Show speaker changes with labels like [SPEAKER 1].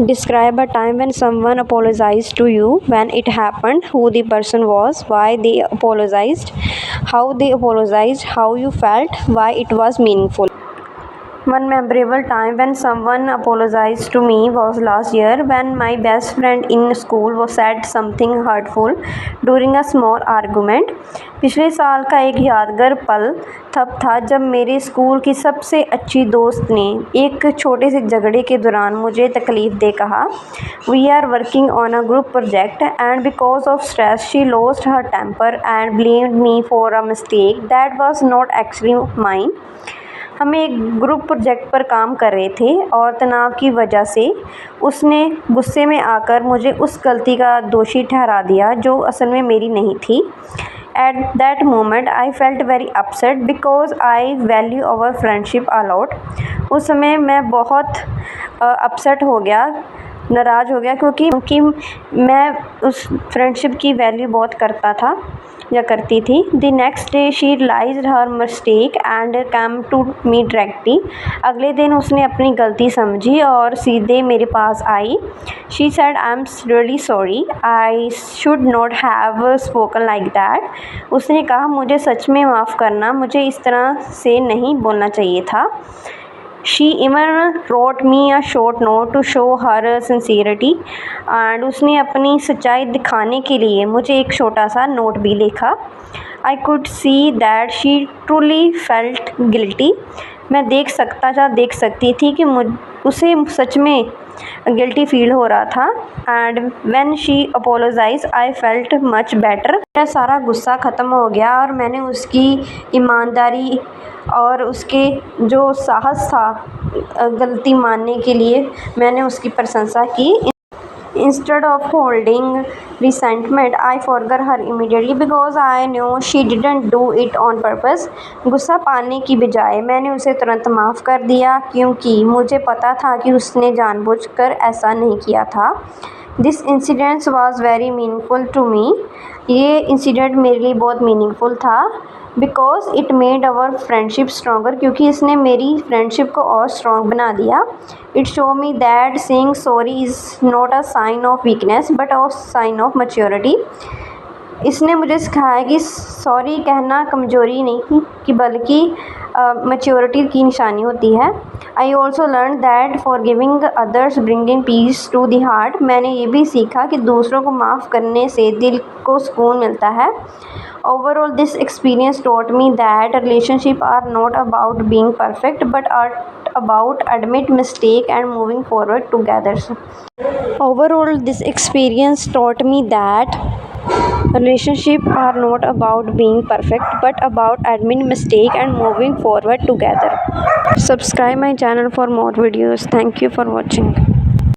[SPEAKER 1] Describe a time when someone apologized to you, when it happened, who the person was, why they apologized, how they apologized, how you felt, why it was meaningful. One memorable time when someone apologized to me was last year when my best friend in school was said something hurtful during a small argument. पिछले साल का एक यादगार पल तब था जब मेरे स्कूल की सबसे अच्छी दोस्त ने एक छोटे से झगड़े के दौरान मुझे तकलीफ़ दे कहा, we are working on a group project and because of stress she lost her temper and blamed me for a mistake that was not actually mine. हम एक ग्रुप प्रोजेक्ट पर काम कर रहे थे और तनाव की वजह से उसने गुस्से में आकर मुझे उस गलती का दोषी ठहरा दिया जो असल में मेरी नहीं थी। At that moment I felt very upset because I value our friendship a lot. उस समय मैं बहुत अपसेट हो गया, नाराज़ हो गया क्योंकि मैं उस फ्रेंडशिप की वैल्यू बहुत करता था या करती थी। The next day she realised her mistake and come to me directly. अगले दिन उसने अपनी गलती समझी और सीधे मेरे पास आई। She said I am really sorry, I should not have spoken like that. उसने कहा मुझे सच में माफ़ करना, मुझे इस तरह से नहीं बोलना चाहिए था। She even wrote me a short note to show her sincerity and उसने अपनी सच्चाई दिखाने के लिए मुझे एक छोटा सा नोट भी लिखा। I could see that she truly felt guilty। मैं देख सकती थी कि उसे सच में गिल्टी फील हो रहा था। And when she apologize I felt much better. मेरा सारा गुस्सा ख़त्म हो गया और मैंने उसकी ईमानदारी और उसके जो साहस था गलती मानने के लिए मैंने उसकी प्रशंसा की। Instead of holding resentment, I forgave her immediately because I knew she didn't do it on purpose। गुस्सा पाने की बजाय मैंने उसे तुरंत माफ़ कर दिया क्योंकि मुझे पता था कि उसने जानबूझकर ऐसा नहीं किया था। This incident was very meaningful to me। ये इंसिडेंट मेरे लिए बहुत मीनिंगफुल था because it made our friendship stronger. क्योंकि इसने मेरी फ्रेंडशिप को और स्ट्रॉन्ग बना दिया। It show me that saying sorry is not a sign of weakness but a sign of maturity. इसने मुझे सिखाया कि सॉरी कहना कमज़ोरी नहीं कि बल्कि मैच्योरिटी की निशानी होती है। I also learn that forgiving others bringing peace to the heart. मैंने ये भी सीखा कि दूसरों को माफ़ करने से दिल को सुकून मिलता है। Overall, this experience taught me that relationships are not about being perfect but are about admit mistake and moving forward together. Overall, this experience taught me that relationships are not about being perfect but about admitting mistake and moving forward together. Subscribe my channel for more videos. Thank you for watching.